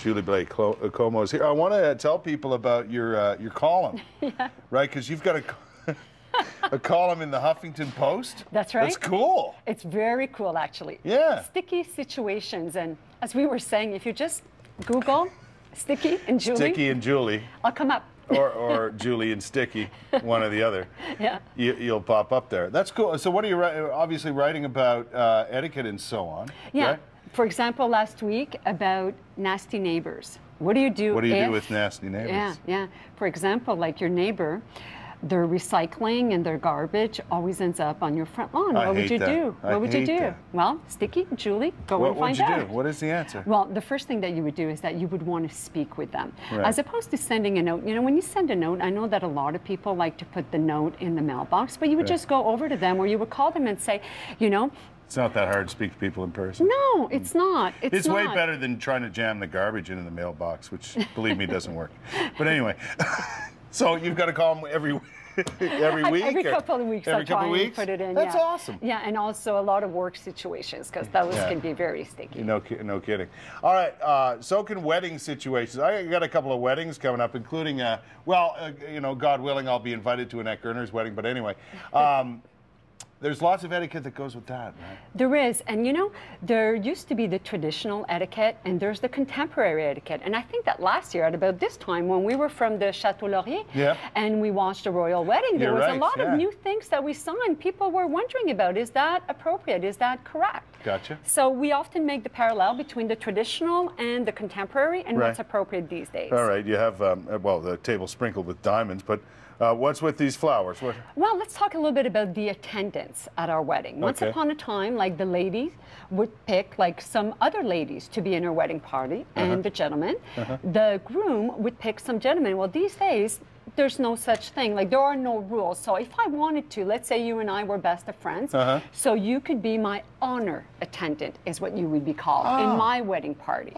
Julie Bais Comeau is here. I want to tell people about your column, Yeah. right? Because you've got a column in the Huffington Post. That's right. That's cool. It's very cool, actually. Yeah. Sticky situations, and as we were saying, if you just Google Sticky and Julie, Sticky and Julie, I'll come up. or Julie and Sticky, one or the other. Yeah. You'll pop up there. That's cool. So what are you obviously writing about etiquette and so on? Yeah. Right? For example, last week about nasty neighbors. What do you do? What do you do with nasty neighbors? Yeah, yeah. For example, like your neighbor, their recycling and their garbage always ends up on your front lawn. What would you do? What would you do? Well, Sticky, Julie, go and find out. What would you do? What is the answer? Well, the first thing that you would do is that you would want to speak with them. Right. As opposed to sending a note. You know, when you send a note, I know that a lot of people like to put the note in the mailbox, but you would just go over to them, or you would call them and say, you know, it's not that hard to speak to people in person. no, it's not. It's way better than trying to jam the garbage into the mailbox, which, believe me, doesn't work. But anyway, so you've got to call them every week? Every couple of weeks, I try and put it in. That's awesome. Yeah, and also a lot of work situations, because those can be very sticky. No kidding. All right, so can wedding situations. I got a couple of weddings coming up, including, you know, God willing, I'll be invited to Annette Gerner's wedding. But anyway, there's lots of etiquette that goes with that, right? There is, and you know, there used to be the traditional etiquette, and there's the contemporary etiquette. And I think that last year, at about this time, when we were from the Chateau Laurier, and we watched a royal wedding, there was a lot of new things that we saw, and people were wondering about, is that appropriate? Is that correct? Gotcha. So we often make the parallel between the traditional and the contemporary, and what's appropriate these days. All right, you have, well, the table sprinkled with diamonds, but what's with these flowers? Well, let's talk a little bit about the attendance at our wedding. Once upon a time, like the ladies would pick like some other ladies to be in her wedding party, and the gentlemen. The groom would pick some gentlemen. Well, these days, there's no such thing. Like, there are no rules. So if I wanted to, let's say you and I were best of friends, so you could be my honor attendant, is what you would be called in my wedding party.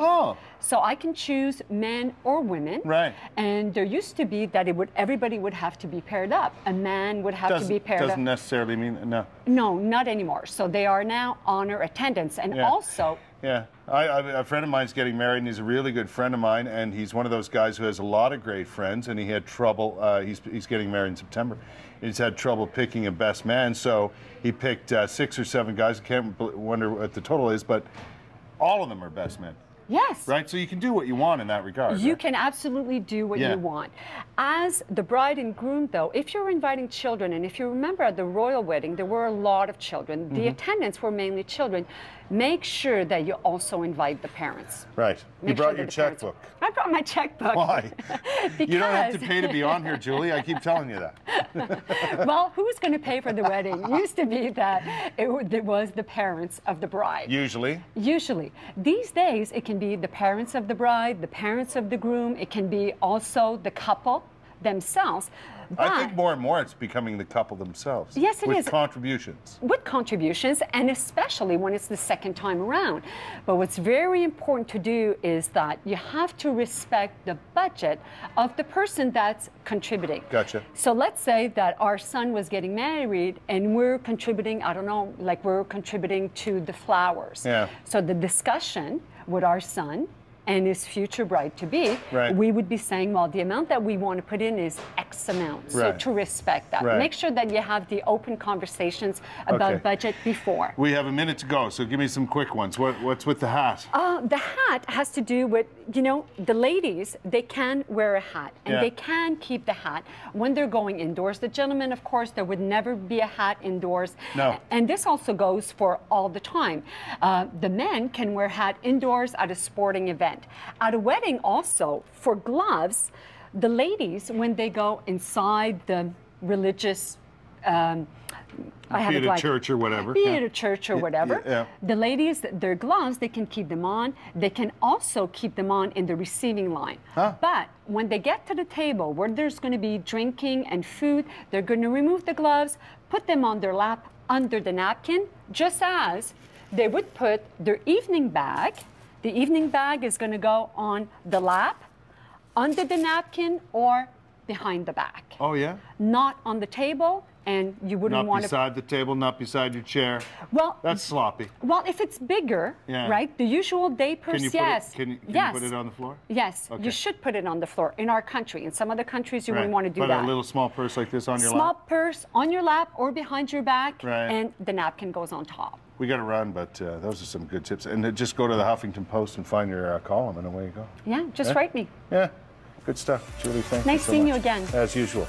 So I can choose men or women. Right. And there used to be that everybody would have to be paired up. A man would have to be paired up. Doesn't necessarily mean, no. No, not anymore. So they are now honor attendants. And also... Yeah, a friend of mine's getting married, and he's a really good friend of mine, and he's one of those guys who has a lot of great friends, and he had trouble, he's getting married in September. He's had trouble picking a best man, so he picked 6 or 7 guys. I can't wonder what the total is, but all of them are best men. Yes. Right? So you can do what you want in that regard. You can absolutely do what you want. As the bride and groom, though, if you're inviting children, and if you remember at the royal wedding, there were a lot of children. The attendants were mainly children. Make sure that you also invite the parents. Right. You brought your checkbook. I brought my checkbook. Why? Because... You don't have to pay to be on here, Julie. I keep telling you that. Well, who's going to pay for the wedding? It used to be that it was the parents of the bride. Usually. Usually. These days, it can be the parents of the bride, the parents of the groom. It can be also the couple themselves. But I think more and more it's becoming the couple themselves. Yes, it is. With contributions. With contributions, and especially when it's the second time around. But what's very important to do is that you have to respect the budget of the person that's contributing. Gotcha. So let's say that our son was getting married, and we're contributing, I don't know, like we're contributing to the flowers. Yeah. So the discussion with our son and his future bride-to-be, we would be saying, well, the amount that we want to put in is X amount. So to respect that. Make sure that you have the open conversations about budget before. We have a minute to go, so give me some quick ones. What's with the hat? The hat has to do with, you know, the ladies, they can wear a hat, and they can keep the hat when they're going indoors. The gentlemen, of course, there would never be a hat indoors. No. And this also goes for all the time. The men can wear a hat indoors at a sporting event. At a wedding also, for gloves, the ladies, when they go inside the religious, be it a church or whatever. Be it a church or whatever. The ladies, their gloves, they can keep them on. They can also keep them on in the receiving line. But when they get to the table where there's going to be drinking and food, they're going to remove the gloves, put them on their lap under the napkin, just as they would put their evening bag. The evening bag is going to go on the lap, under the napkin, or behind the back. Oh, yeah? Not on the table, and you wouldn't Not want to. beside the table, not beside your chair. Well, That's sloppy. Well, if it's bigger, right? The usual day purse, yes. Can you put it on the floor? Yes, Okay. you should put it on the floor in our country. In some other countries, you wouldn't want to do but that. A little small purse like this on your Small lap? purse on your lap or behind your back, Right. and the napkin goes on top. We got to run, but those are some good tips. And then just go to the Huffington Post and find your column, and away you go. Yeah, just write me. Yeah, good stuff. Julie, thank you so Nice seeing much. you again. As usual.